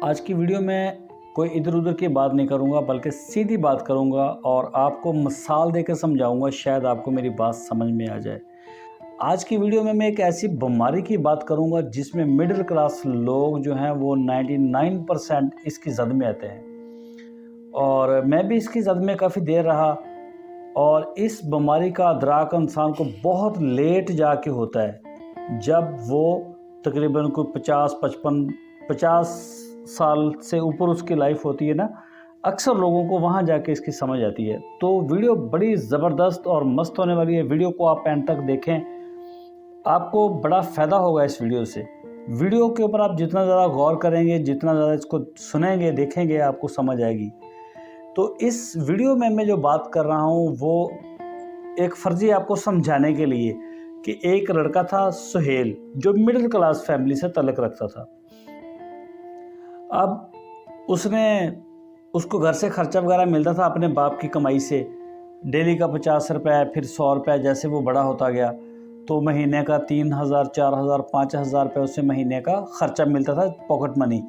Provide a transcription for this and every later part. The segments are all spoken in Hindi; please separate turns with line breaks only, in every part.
आज की वीडियो में कोई इधर उधर की बात नहीं करूंगा, बल्कि सीधी बात करूंगा और आपको मिसाल देकर समझाऊंगा, शायद आपको मेरी बात समझ में आ जाए। आज की वीडियो में मैं एक ऐसी बीमारी की बात करूंगा जिसमें मिडिल क्लास लोग जो हैं वो 99% इसकी जद में आते हैं, और मैं भी इसकी जद में काफ़ी देर रहा। और इस बीमारी का अदराक इंसान को बहुत लेट जाके होता है, जब वो तकरीबन कोई 50 साल से ऊपर उसकी लाइफ होती है ना। अक्सर लोगों को वहाँ जाके इसकी समझ आती है। तो वीडियो बड़ी ज़बरदस्त और मस्त होने वाली है। वीडियो को आप एंड तक देखें, आपको बड़ा फ़ायदा होगा इस वीडियो से। वीडियो के ऊपर आप जितना ज़्यादा गौर करेंगे, जितना ज़्यादा इसको सुनेंगे, देखेंगे, आपको समझ आएगी। तो इस वीडियो में मैं जो बात कर रहा हूँ वो एक फर्जी आपको समझाने के लिए कि एक लड़का था सुहेल, जो मिडिल क्लास फैमिली से ताल्लुक़ रखता था। अब उसको घर से खर्चा वगैरह मिलता था अपने बाप की कमाई से, डेली का 50 रुपये, फिर 100 रुपये। जैसे वो बड़ा होता गया तो महीने का 3000, 4000, 5000 रुपये उसे महीने का खर्चा मिलता था, पॉकेट मनी।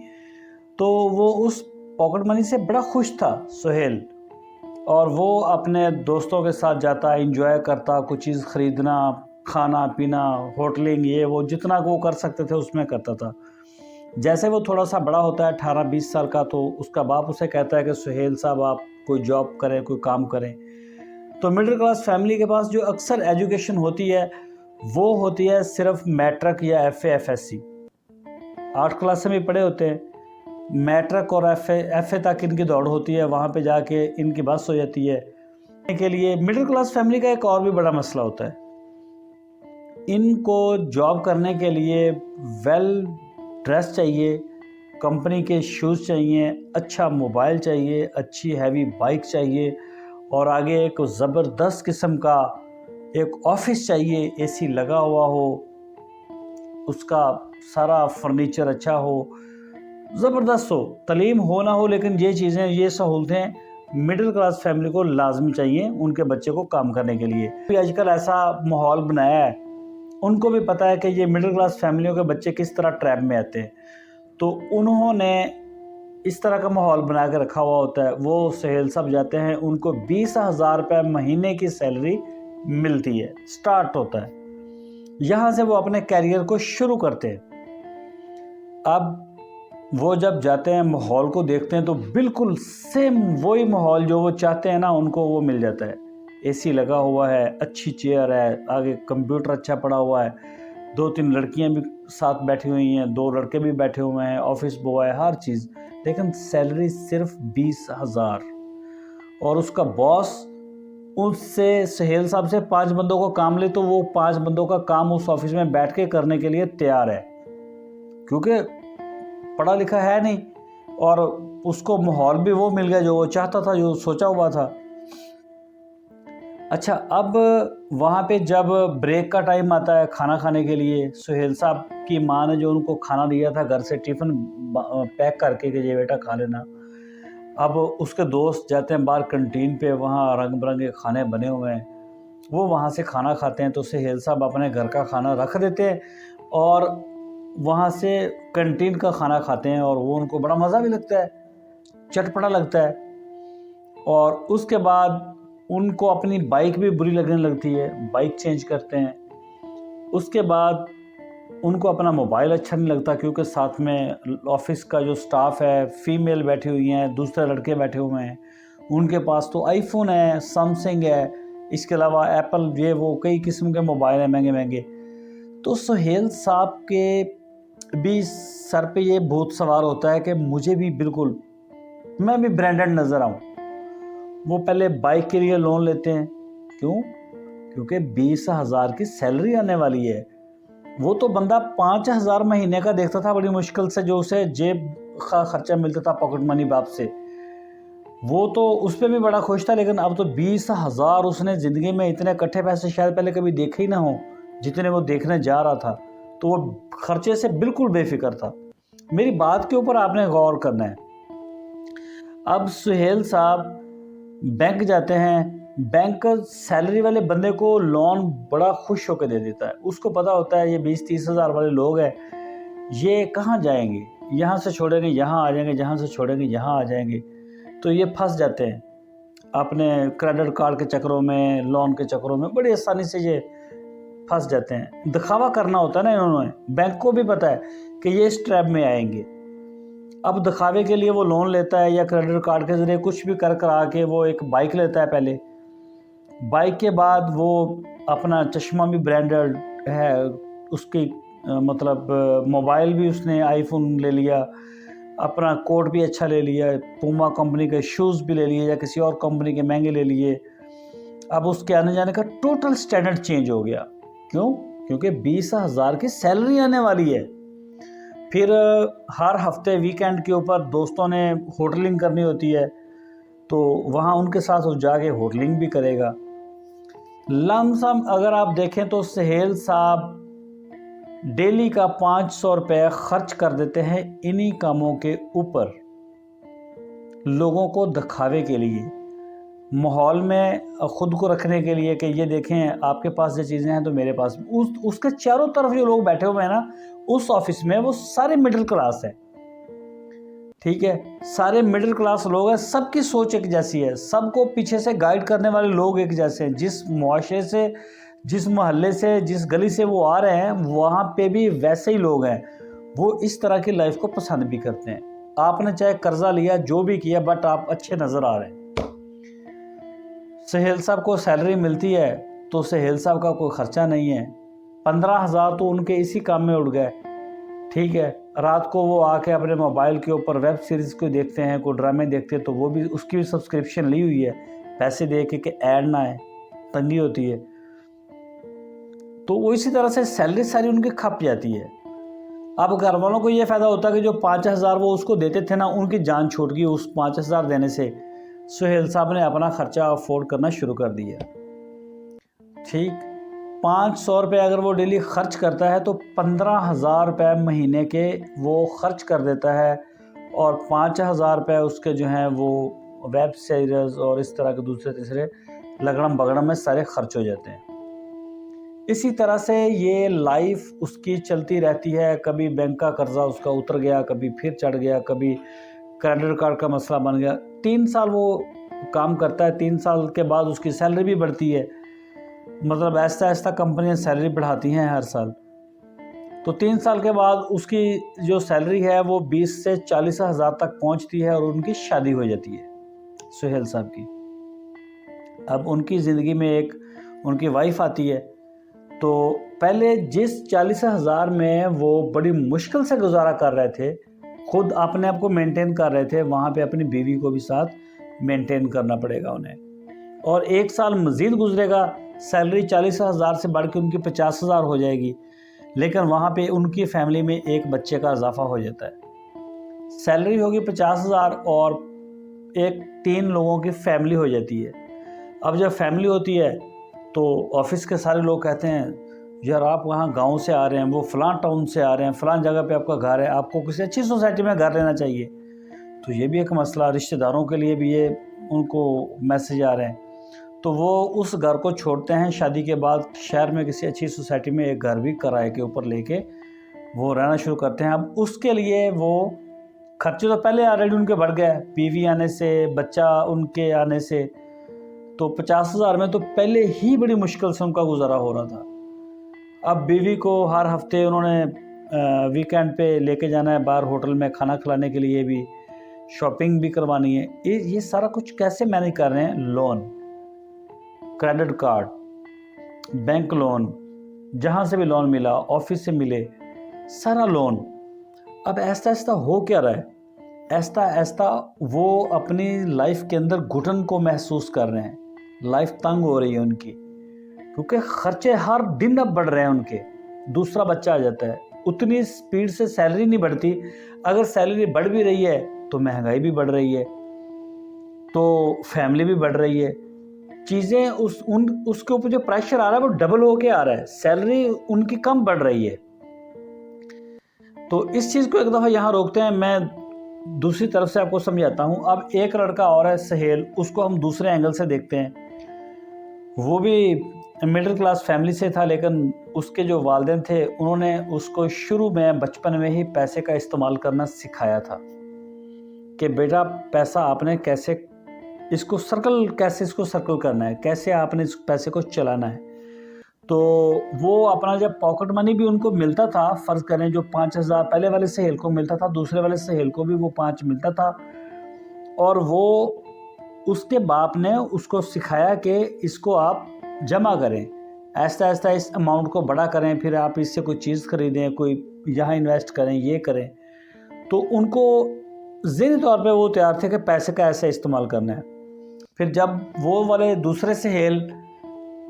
तो वो उस पॉकेट मनी से बड़ा खुश था सुहेल, और वो अपने दोस्तों के साथ जाता, एंजॉय करता, कुछ चीज़ ख़रीदना, खाना पीना, होटलिंग, ये वो जितना वो कर सकते थे उसमें करता था। जैसे वो थोड़ा सा बड़ा होता है, 18-20 साल का, तो उसका बाप उसे कहता है कि सुहेल साहब आप कोई जॉब करें, कोई काम करें। तो मिडिल क्लास फैमिली के पास जो अक्सर एजुकेशन होती है वो होती है सिर्फ मैट्रिक या FA FSC। 8 क्लास में पढ़े होते हैं, मैट्रिक और FA तक इनकी दौड़ होती है, वहाँ पे जाके इनकी बस हो जाती है। के लिए मिडिल क्लास फैमिली का एक और भी बड़ा मसला होता है, इनको जॉब करने के लिए वेल ड्रेस चाहिए, कंपनी के शूज़ चाहिए, अच्छा मोबाइल चाहिए, अच्छी हैवी बाइक चाहिए, और आगे एक ज़बरदस्त किस्म का एक ऑफिस चाहिए, AC लगा हुआ हो, उसका सारा फर्नीचर अच्छा हो, ज़बरदस्त हो, तलीम हो ना हो, लेकिन ये चीज़ें, ये सहूलतें मिडिल क्लास फैमिली को लाजमी चाहिए उनके बच्चे को काम करने के लिए। आजकल ऐसा माहौल बनाया है, उनको भी पता है कि ये मिडिल क्लास फैमिलियों के बच्चे किस तरह ट्रैप में आते हैं, तो उन्होंने इस तरह का माहौल बना के रखा हुआ होता है। वो सुहेल साहब जाते हैं, उनको 20,000 रुपये महीने की सैलरी मिलती है, स्टार्ट होता है, यहाँ से वो अपने कैरियर को शुरू करते हैं। अब वो जब जाते हैं, माहौल को देखते हैं तो बिल्कुल सेम वही माहौल जो वो चाहते हैं ना, उनको वो मिल जाता है। AC लगा हुआ है, अच्छी चेयर है, आगे कंप्यूटर अच्छा पड़ा हुआ है, 2-3 लड़कियां भी साथ बैठी हुई हैं, 2 लड़के भी बैठे हुए हैं, ऑफिस बॉय, हर चीज़। लेकिन सैलरी सिर्फ 20,000, और उसका बॉस उससे, सुहेल साहब से 5 बंदों को काम ले तो वो 5 बंदों का काम उस ऑफिस में बैठ के करने के लिए तैयार है, क्योंकि पढ़ा लिखा है नहीं, और उसको माहौल भी वो मिल गया जो वो चाहता था, जो सोचा हुआ था। अच्छा, अब वहाँ पे जब ब्रेक का टाइम आता है खाना खाने के लिए, सुहेल साहब की माँ ने जो उनको खाना दिया था घर से टिफ़िन पैक करके कि ये बेटा खा लेना, अब उसके दोस्त जाते हैं बाहर कैंटीन पे, वहाँ रंग बिरंगे खाने बने हुए हैं, वो वहाँ से खाना खाते हैं। तो सुहेल साहब अपने घर का खाना रख देते हैं और वहाँ से कैंटीन का खाना खाते हैं, और वो उनको बड़ा मज़ा भी लगता है, चटपटा लगता है। और उसके बाद उनको अपनी बाइक भी बुरी लगने लगती है, बाइक चेंज करते हैं। उसके बाद उनको अपना मोबाइल अच्छा नहीं लगता, क्योंकि साथ में ऑफिस का जो स्टाफ है, फीमेल बैठी हुई हैं, दूसरे लड़के बैठे हुए हैं, उनके पास तो आईफोन है, सैमसंग है, इसके अलावा एप्पल, ये वो कई किस्म के मोबाइल हैं महंगे महंगे। तो सुहेल साहब के भी सर पे ये भूत सवार होता है कि मुझे भी बिल्कुल, मैं भी ब्रांडेड नज़र आऊँ। वो पहले बाइक के लिए लोन लेते हैं, क्यों? क्योंकि 20,000 की सैलरी आने वाली है। वो तो बंदा 5,000 महीने का देखता था बड़ी मुश्किल से, जो उसे जेब का खर्चा मिलता था पॉकेट मनी बाप से, वो तो उस पर भी बड़ा खुश था। लेकिन अब तो 20,000, उसने ज़िंदगी में इतने इकट्ठे पैसे शायद पहले कभी देखे ही ना हो जितने वो देखने जा रहा था, तो वो खर्चे से बिल्कुल बेफिक्र था। मेरी बात के ऊपर आपने गौर करना है। अब सुहेल साहब बैंक जाते हैं, बैंक सैलरी वाले बंदे को लोन बड़ा खुश होकर दे देता है। उसको पता होता है ये 20-30 हज़ार वाले लोग हैं, ये कहाँ जाएंगे, यहाँ से छोड़ेंगे यहाँ आ जाएंगे, जहाँ से छोड़ेंगे यहाँ आ जाएंगे। तो ये फंस जाते हैं अपने क्रेडिट कार्ड के चक्करों में, लोन के चक्करों में, बड़ी आसानी से ये फंस जाते हैं। दिखावा करना होता है ना इन्होंने, बैंक को भी पता है कि ये इस ट्रैप में आएंगे। अब दिखावे के लिए वो लोन लेता है या क्रेडिट कार्ड के ज़रिए कुछ भी कर करा के वो एक बाइक लेता है पहले। बाइक के बाद वो अपना चश्मा भी ब्रांडेड है, उसकी मतलब मोबाइल भी उसने आईफोन ले लिया, अपना कोट भी अच्छा ले लिया, पूमा कंपनी के शूज़ भी ले लिए या किसी और कंपनी के महंगे ले लिए। अब उसके आने जाने का टोटल स्टैंडर्ड चेंज हो गया। क्यों? क्योंकि 20,000 की सैलरी आने वाली है। फिर हर हफ्ते वीकेंड के ऊपर दोस्तों ने होटलिंग करनी होती है, तो वहाँ उनके साथ वो जाके होटलिंग भी करेगा। लमसम अगर आप देखें तो सुहेल साहब डेली का 500 रुपये खर्च कर देते हैं इन्हीं कामों के ऊपर, लोगों को दिखावे के लिए, माहौल में ख़ुद को रखने के लिए कि ये देखें आपके पास ये चीज़ें हैं तो मेरे पास। उसके चारों तरफ जो लोग बैठे हुए हैं ना उस ऑफिस में, वो सारे मिडिल क्लास हैं। ठीक है, सारे मिडिल क्लास लोग हैं, सबकी सोच एक जैसी है, सबको पीछे से गाइड करने वाले लोग एक जैसे हैं। जिस मुआशरे से, जिस मोहल्ले से, जिस गली से वो आ रहे हैं वहाँ पे भी वैसे ही लोग हैं। वो इस तरह की लाइफ को पसंद भी करते हैं। आपने चाहे कर्जा लिया, जो भी किया, बट आप अच्छे नज़र आ रहे हैं। सुहेल साहब को सैलरी मिलती है तो सुहेल साहब का कोई ख़र्चा नहीं है। 15,000 तो उनके इसी काम में उड़ गए। ठीक है, रात को वो आके अपने मोबाइल के ऊपर वेब सीरीज़ को देखते हैं, कोई ड्रामे देखते हैं, तो वो भी उसकी भी सब्सक्रिप्शन ली हुई है, पैसे दे के कि ऐड ना आए, तंगी होती है। तो वो इसी तरह से सैलरी सारी उनकी खप जाती है। अब घर वालों को ये फ़ायदा होता है कि जो 5,000 वो उसको देते थे ना, उनकी जान छूट गई। उस 5,000 देने से सुहेल साहब ने अपना ख़र्चा अफोर्ड करना शुरू कर दिया। ठीक, 500 रुपये अगर वो डेली खर्च करता है तो 15,000 रुपये महीने के वो खर्च कर देता है, और 5,000 रुपये उसके जो हैं वो वेब सीरीज़ और इस तरह के दूसरे तीसरे लगड़म बगड़म में सारे खर्च हो जाते हैं। इसी तरह से ये लाइफ उसकी चलती रहती है। कभी बैंक का कर्जा उसका उतर गया, कभी फिर चढ़ गया, कभी क्रेडिट कार्ड का मसला बन गया। 3 साल वो काम करता है, 3 साल के बाद उसकी सैलरी भी बढ़ती है। मतलब ऐसा ऐसा कंपनियां सैलरी बढ़ाती हैं हर साल। तो 3 साल के बाद उसकी जो सैलरी है वो 20 से 40 हज़ार तक पहुंचती है और उनकी शादी हो जाती है सुहेल साहब की। अब उनकी ज़िंदगी में एक उनकी वाइफ आती है। तो पहले जिस 40,000 में वो बड़ी मुश्किल से गुजारा कर रहे थे, खुद अपने आप को मेंटेन कर रहे थे, वहाँ पे अपनी बीवी को भी साथ मेंटेन करना पड़ेगा उन्हें। और 1 साल मज़ीद गुजरेगा, सैलरी 40,000 से बढ़ के उनकी 50,000 हो जाएगी, लेकिन वहाँ पे उनकी फैमिली में एक बच्चे का इजाफा हो जाता है। सैलरी होगी 50,000 और 3 लोगों की फैमिली हो जाती है। अब जब फैमिली होती है तो ऑफिस के सारे लोग कहते हैं यार आप वहाँ गांव से आ रहे हैं, वो फ़लाँ टाउन से आ रहे हैं, फ़लाँ जगह पे आपका घर है, आपको किसी अच्छी सोसाइटी में घर लेना चाहिए। तो ये भी एक मसला, रिश्तेदारों के लिए भी ये उनको मैसेज आ रहे हैं। तो वो उस घर को छोड़ते हैं, शादी के बाद शहर में किसी अच्छी सोसाइटी में एक घर भी किराए के ऊपर लेके वो रहना शुरू करते हैं। अब उसके लिए वो खर्चे तो पहले ऑलरेडी उनके बढ़ गए, बीवी आने से, बच्चा उनके आने से, तो 50,000 में तो पहले ही बड़ी मुश्किल से उनका गुजारा हो रहा था। अब बीवी को हर हफ्ते उन्होंने वीकेंड पे लेके जाना है बाहर होटल में खाना खिलाने के लिए, भी शॉपिंग भी करवानी है। ये सारा कुछ कैसे मैनेज कर रहे हैं? Loan, credit card, bank loan, जहाँ से भी लोन मिला, ऑफिस से मिले, सारा लोन। अब ऐसा ऐसा हो क्या रहा है? ऐसा ऐसा वो अपनी लाइफ के अंदर घुटन को महसूस कर रहे हैं, लाइफ तंग हो रही है उनकी, क्योंकि खर्चे हर दिन अब बढ़ रहे हैं उनके। दूसरा बच्चा आ जाता है, उतनी स्पीड से सैलरी नहीं बढ़ती। अगर सैलरी बढ़ भी रही है तो महंगाई भी बढ़ रही है, तो फैमिली भी बढ़ रही है, चीज़ें उसके ऊपर जो प्रेशर आ रहा है वो डबल होके आ रहा है, सैलरी उनकी कम बढ़ रही है। तो इस चीज़ को एक दफ़ा यहाँ रोकते हैं, मैं दूसरी तरफ से आपको समझाता हूँ। अब एक लड़का और है सुहेल, उसको हम दूसरे एंगल से देखते हैं। वो भी मिडिल क्लास फैमिली से था, लेकिन उसके जो वालिदैन थे उन्होंने उसको शुरू में बचपन में ही पैसे का इस्तेमाल करना सिखाया था कि बेटा पैसा आपने कैसे इसको सर्कल करना है, कैसे आपने इस पैसे को चलाना है। तो वो अपना जब पॉकेट मनी भी उनको मिलता था, फ़र्ज़ करें जो 5,000 पहले वाले सहेल को मिलता था, दूसरे वाले सहेल को भी वो 5 मिलता था, और वो उसके बाप ने उसको सिखाया कि इसको आप जमा करें, ऐसा इस अमाउंट को बड़ा करें, फिर आप इससे कोई चीज़ खरीदें, कोई यहाँ इन्वेस्ट करें, ये करें। तो उनको ज़हनी तौर पे वो तैयार थे कि पैसे का ऐसा इस्तेमाल करना है। फिर जब वो वाले दूसरे सहेल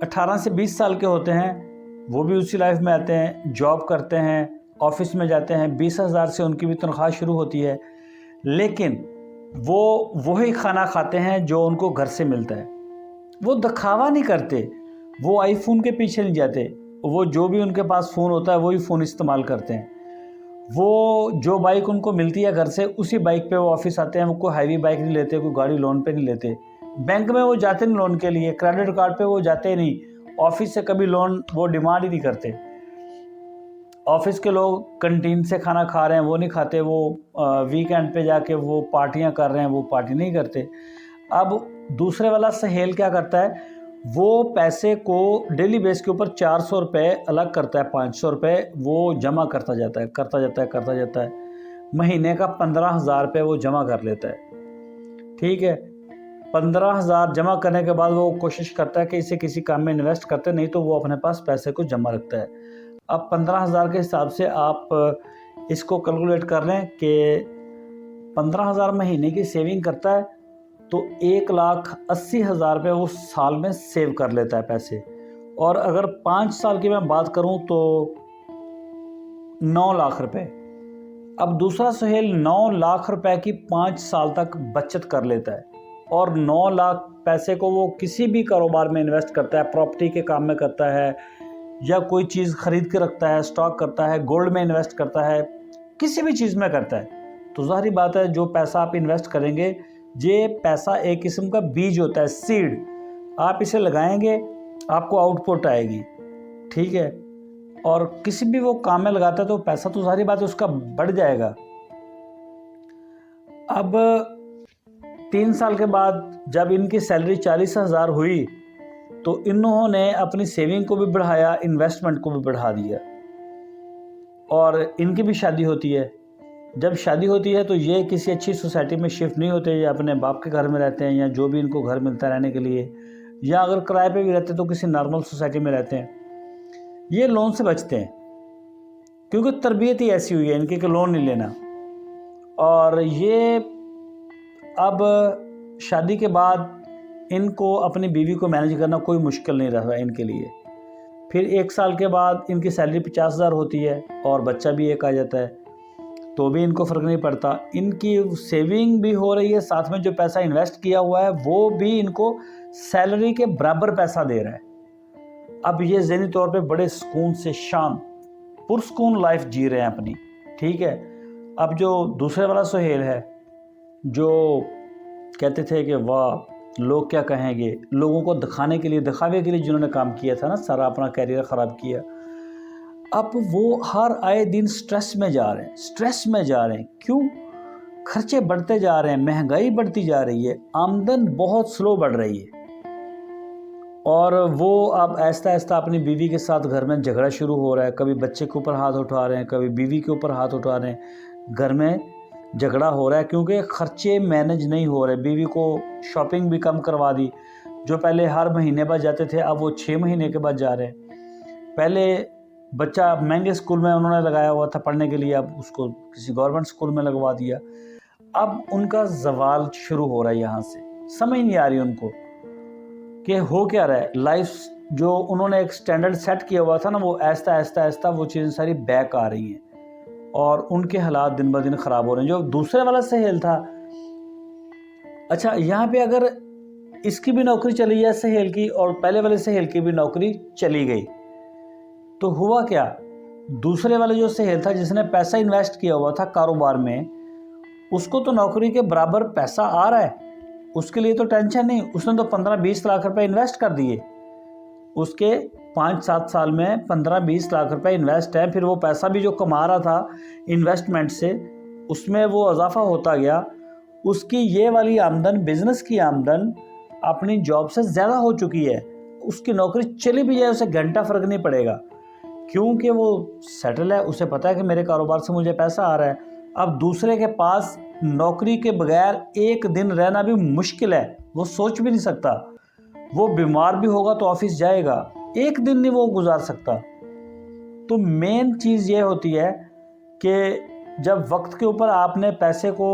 18 से 20 साल के होते हैं, वो भी उसी लाइफ में आते हैं, जॉब करते हैं, ऑफिस में जाते हैं, 20,000 से उनकी भी तनख्वाह शुरू होती है, लेकिन वो वही खाना खाते हैं जो उनको घर से मिलता है। वो दिखावा नहीं करते, वो आईफोन के पीछे नहीं जाते, वो जो भी उनके पास फ़ोन होता है वही फ़ोन इस्तेमाल करते हैं। वो जो बाइक उनको मिलती है घर से, उसी बाइक पे वो ऑफिस आते हैं, वो कोई हैवी बाइक नहीं लेते, कोई गाड़ी लोन पे नहीं लेते, बैंक में वो जाते नहीं लोन के लिए, क्रेडिट कार्ड पे वो जाते नहीं, ऑफिस से कभी लोन वो डिमांड ही नहीं करते। ऑफिस के लोग कंटीन से खाना खा रहे हैं वो नहीं खाते, वो वीकेंड पे जाके वो पार्टियां कर रहे हैं वो पार्टी नहीं करते। अब दूसरे वाला सहेल क्या करता है, वो पैसे को डेली बेस के ऊपर 400 रुपये अलग करता है, 500 रुपये वो जमा करता जाता है, महीने का 15,000 रुपये वो जमा कर लेता है। ठीक है, 15,000 जमा करने के बाद वो कोशिश करता है कि इसे किसी काम में इन्वेस्ट करते, नहीं तो वो अपने पास पैसे को जमा रखता है। अब 15,000 के हिसाब से आप इसको कैलकुलेट कर लें कि 15,000 महीने की सेविंग करता है तो 1,80,000 रुपये वो साल में सेव कर लेता है पैसे। और अगर 5 साल की मैं बात करूं तो 9 लाख रुपए। अब दूसरा सहेल 9 लाख रुपए की 5 साल तक बचत कर लेता है, और 9 लाख पैसे को वो किसी भी कारोबार में इन्वेस्ट करता है, प्रॉपर्टी के काम में करता है, या कोई चीज़ खरीद के रखता है, स्टॉक करता है, गोल्ड में इन्वेस्ट करता है, किसी भी चीज़ में करता है। तो ज़ाहिर बात है जो पैसा आप इन्वेस्ट करेंगे, ये पैसा एक किस्म का बीज होता है, सीड। आप इसे लगाएंगे आपको आउटपुट आएगी, ठीक है। और किसी भी वो काम में लगाता है तो पैसा तो ज़ाहिर बात है उसका बढ़ जाएगा। अब 3 साल के बाद जब इनकी सैलरी 40,000 हुई तो इन्होंने अपनी सेविंग को भी बढ़ाया, इन्वेस्टमेंट को भी बढ़ा दिया, और इनकी भी शादी होती है। जब शादी होती है तो ये किसी अच्छी सोसाइटी में शिफ्ट नहीं होते, ये अपने बाप के घर में रहते हैं, या जो भी इनको घर मिलता है रहने के लिए, या अगर किराए पे भी रहते हैं तो किसी नॉर्मल सोसाइटी में रहते हैं। ये लोन से बचते हैं क्योंकि तरबियत ही ऐसी हुई है इनकी कि लोन नहीं लेना। और ये अब शादी के बाद इनको अपनी बीवी को मैनेज करना कोई मुश्किल नहीं रहा इनके लिए। फिर 1 साल के बाद इनकी सैलरी 50,000 होती है और बच्चा भी एक आ जाता है, तो भी इनको फ़र्क नहीं पड़ता। इनकी सेविंग भी हो रही है, साथ में जो पैसा इन्वेस्ट किया हुआ है वो भी इनको सैलरी के बराबर पैसा दे रहा है। अब ये ज़हनी तौर पे बड़े सुकून से पुरसुकून लाइफ जी रहे हैं अपनी, ठीक है। अब जो दूसरे वाला सुहेल है, जो कहते थे कि वाह लोग क्या कहेंगे, लोगों को दिखाने के लिए, दिखावे के लिए जिन्होंने काम किया था ना, सारा अपना कैरियर ख़राब किया, अब वो हर आए दिन स्ट्रेस में जा रहे हैं। क्यों? खर्चे बढ़ते जा रहे हैं, महंगाई बढ़ती जा रही है, आमदन बहुत स्लो बढ़ रही है, और वो अब आहिस्ता आहिस्ता अपनी बीवी के साथ घर में झगड़ा शुरू हो रहा है। कभी बच्चे के ऊपर हाथ उठा रहे हैं, कभी बीवी के ऊपर हाथ उठा रहे हैं, घर में झगड़ा हो रहा है क्योंकि खर्चे मैनेज नहीं हो रहे। बीवी को शॉपिंग भी कम करवा दी, जो पहले हर महीने बाद जाते थे अब वो 6 महीने के बाद जा रहे हैं। पहले बच्चा महंगे स्कूल में उन्होंने लगाया हुआ था पढ़ने के लिए, अब उसको किसी गवर्नमेंट स्कूल में लगवा दिया। अब उनका जवाल शुरू हो रहा है, यहाँ से समझ नहीं आ रही उनको कि हो क्या रहा है। लाइफ जो उन्होंने एक स्टैंडर्ड सेट किया हुआ था ना, वो आहिस्ता आहिस्ता वो चीज़ें सारी बैक आ रही हैं, और उनके हालात दिन ब दिन ख़राब हो रहे हैं। जो दूसरे वाला सहेल था, अच्छा यहाँ पे अगर इसकी भी नौकरी चली जाए सहेल की, और पहले वाले सहेल की भी नौकरी चली गई, तो हुआ क्या, दूसरे वाले जो सहेल था जिसने पैसा इन्वेस्ट किया हुआ था कारोबार में, उसको तो नौकरी के बराबर पैसा आ रहा है, उसके लिए तो टेंशन नहीं, उसने तो 15-20 लाख रुपए इन्वेस्ट कर दिए, उसके 5-7 साल में 15-20 लाख रुपए इन्वेस्ट है। फिर वो पैसा भी जो कमा रहा था इन्वेस्टमेंट से, उसमें वो इजाफा होता गया। उसकी ये वाली आमदन, बिजनेस की आमदन अपनी जॉब से ज़्यादा हो चुकी है। उसकी नौकरी चली भी जाए उसे घंटा फ़र्क नहीं पड़ेगा, क्योंकि वो सेटल है। उसे पता है कि मेरे कारोबार से मुझे पैसा आ रहा है। अब दूसरे के पास नौकरी के बगैर एक दिन रहना भी मुश्किल है, वो सोच भी नहीं सकता। वो बीमार भी होगा तो ऑफिस जाएगा, एक दिन नहीं वो गुजार सकता। तो मेन चीज़ ये होती है कि जब वक्त के ऊपर आपने पैसे को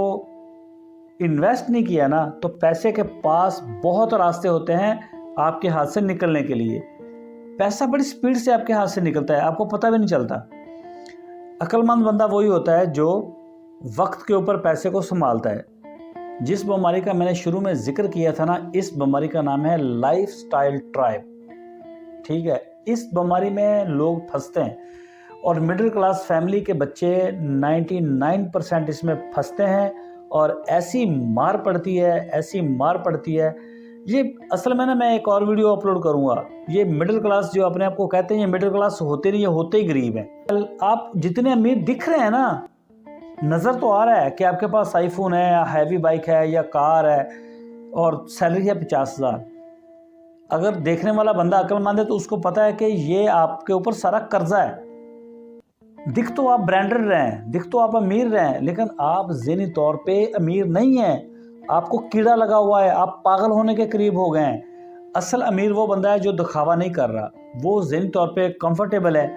इन्वेस्ट नहीं किया ना, तो पैसे के पास बहुत रास्ते होते हैं आपके हाथ से निकलने के लिए। पैसा बड़ी स्पीड से आपके हाथ से निकलता है, आपको पता भी नहीं चलता। अक्लमंद बंदा वही होता है जो वक्त के ऊपर पैसे को संभालता है। जिस बीमारी का मैंने शुरू में जिक्र किया था ना, इस बीमारी का नाम है लाइफस्टाइल ट्रैप। ठीक है, इस बीमारी में लोग फंसते हैं और मिडिल क्लास फैमिली के बच्चे 99% इसमें फंसते हैं और ऐसी मार पड़ती है। ये असल में ना, मैं एक और वीडियो अपलोड करूंगा। ये मिडिल क्लास जो अपने आप को कहते हैं, ये मिडिल क्लास होते नहीं, ये होते ही गरीब हैं। आप जितने अमीर दिख रहे हैं ना, नज़र तो आ रहा है कि आपके पास आईफोन है या हैवी बाइक है या कार है और सैलरी है 50,000। अगर देखने वाला बंदा अक्लमंद है तो उसको पता है कि ये आपके ऊपर सारा कर्जा है। दिख तो आप ब्रांडेड रहे हैं, दिख तो आप अमीर रहे हैं, लेकिन आप ज़हनी तौर पे अमीर नहीं हैं। आपको कीड़ा लगा हुआ है, आप पागल होने के करीब हो गए हैं। असल अमीर वो बंदा है जो दिखावा नहीं कर रहा, वो ज़हनी तौर पे कंफर्टेबल है,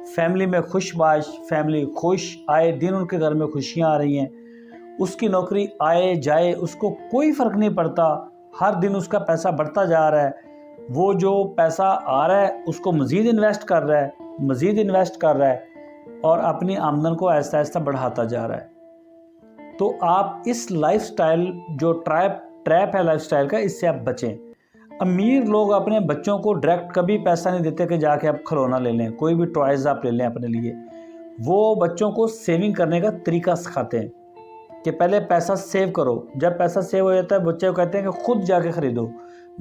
फैमिली में खुशबाश, फैमिली खुश, आए दिन उनके घर में खुशियाँ आ रही हैं। उसकी नौकरी आए जाए उसको कोई फ़र्क नहीं पड़ता, हर दिन उसका पैसा बढ़ता जा रहा है। वो जो पैसा आ रहा है उसको मज़ीद इन्वेस्ट कर रहा है और अपनी आमदन को आहिस्ता आहिस्ता बढ़ाता जा रहा है। तो आप इस लाइफस्टाइल जो ट्रैप है लाइफस्टाइल का, इससे आप बचें। अमीर लोग अपने बच्चों को डायरेक्ट कभी पैसा नहीं देते कि जाके आप खिलौना ले लें, कोई भी टॉयज़ आप ले लें अपने लिए। वो बच्चों को सेविंग करने का तरीका सिखाते हैं कि पहले पैसा सेव करो। जब पैसा सेव हो जाता है, बच्चे को कहते हैं कि खुद जाके ख़रीदो।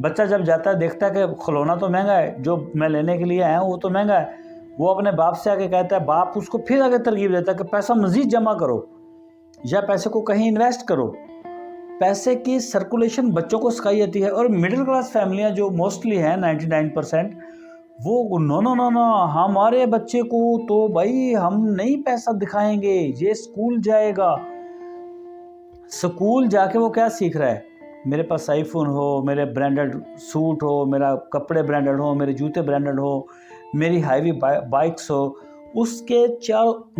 बच्चा जब जाता है देखता है कि खिलौना तो महंगा है, जो मैं लेने के लिए आया हूँ वो तो महंगा है, वो अपने बाप से आके कहता है, बाप उसको फिर आगे तरकीब देता है कि पैसा मज़ीद जमा करो या पैसे को कहीं इन्वेस्ट करो। पैसे की सर्कुलेशन बच्चों को सिखाई जाती है। और मिडिल क्लास फैमिलियां जो मोस्टली हैं 99%, वो नो, हमारे बच्चे को तो भाई हम नहीं पैसा दिखाएंगे, ये स्कूल जाएगा। स्कूल जाके वो क्या सीख रहा है? मेरे पास आईफोन हो, मेरे ब्रांडेड सूट हो, मेरा कपड़े ब्रांडेड हो, मेरे जूते ब्रांडेड हो, मेरी हाईवी बाइक्स हो। उसके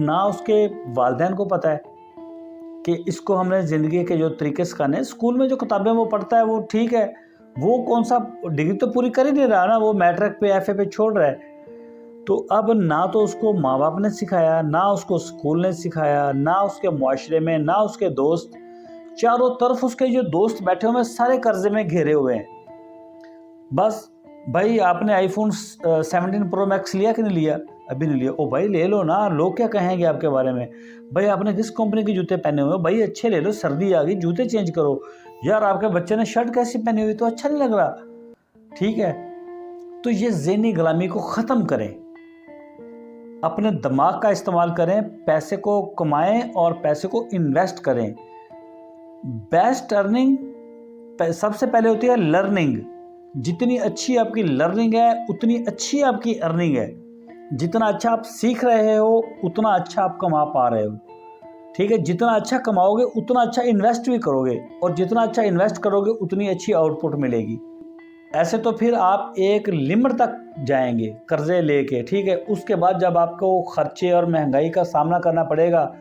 ना उसके वालिदैन को पता है कि इसको हमने ज़िंदगी के जो तरीके सिखाने, स्कूल में जो किताबें वो पढ़ता है वो ठीक है, वो कौन सा डिग्री तो पूरी कर ही नहीं रहा ना, वो मैट्रिक पे FA पे छोड़ रहा है। तो अब ना तो उसको माँ बाप ने सिखाया, ना उसको स्कूल ने सिखाया, ना उसके मुआशरे में, ना उसके दोस्त। चारों तरफ उसके जो दोस्त बैठे हुए हैं सारे कर्जे में घिरे हुए हैं। बस भाई आपने आईफोन 17 प्रो मैक्स लिया कि नहीं लिया? अभी नहीं लिया। ओ भाई ले लो ना, लोग क्या कहेंगे आपके बारे में? भाई आपने किस कंपनी के जूते पहने हुए हो? भाई अच्छे ले लो, सर्दी आ गई, जूते चेंज करो। यार आपके बच्चे ने शर्ट कैसी पहनी हुई तो अच्छा नहीं लग रहा। ठीक है, तो ये ज़हनी गुलामी को ख़त्म करें, अपने दिमाग का इस्तेमाल करें, पैसे को कमाएं और पैसे को इन्वेस्ट करें। बेस्ट अर्निंग सबसे पहले होती है लर्निंग। जितनी अच्छी आपकी लर्निंग है उतनी अच्छी आपकी अर्निंग है। जितना अच्छा आप सीख रहे हो उतना अच्छा आप कमा पा रहे हो। ठीक है, जितना अच्छा कमाओगे उतना अच्छा इन्वेस्ट भी करोगे, और जितना अच्छा इन्वेस्ट करोगे उतनी अच्छी आउटपुट मिलेगी। ऐसे तो फिर आप एक लिमिट तक जाएंगे कर्जे लेके। ठीक है, उसके बाद जब आपको खर्चे और महंगाई का सामना करना पड़ेगा,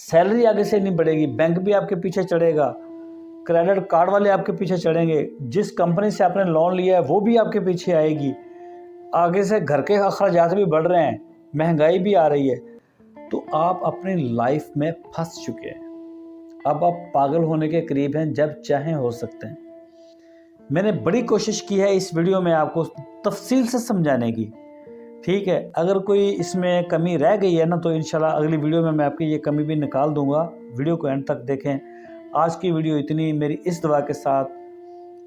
सैलरी आगे से नहीं बढ़ेगी, बैंक भी आपके पीछे चढ़ेगा, क्रेडिट कार्ड वाले आपके पीछे चढ़ेंगे, जिस कंपनी से आपने लोन लिया है वो भी आपके पीछे आएगी, आगे से घर के अखराजात भी बढ़ रहे हैं, महंगाई भी आ रही है। तो आप अपनी लाइफ में फंस चुके हैं। अब आप पागल होने के करीब हैं, जब चाहें हो सकते हैं। मैंने बड़ी कोशिश की है इस वीडियो में आपको तफसील से समझाने की। ठीक है, अगर कोई इसमें कमी रह गई है ना, तो इंशाल्लाह अगली वीडियो में मैं आपकी ये कमी भी निकाल दूंगा। वीडियो को एंड तक देखें। आज की वीडियो इतनी, मेरी इस दुआ के साथ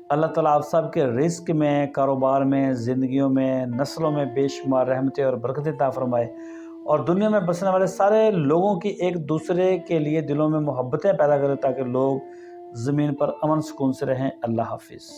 अल्लाह ताला आप सब के रिस्क में, कारोबार में, ज़िंदगियों में, नस्लों में बेशुमार रहमतें और बरकतें अता फरमाए और दुनिया में बसने वाले सारे लोगों की एक दूसरे के लिए दिलों में मोहब्बतें पैदा करें ताकि लोग ज़मीन पर अमन सुकून से रहें। अल्लाह हाफिज़।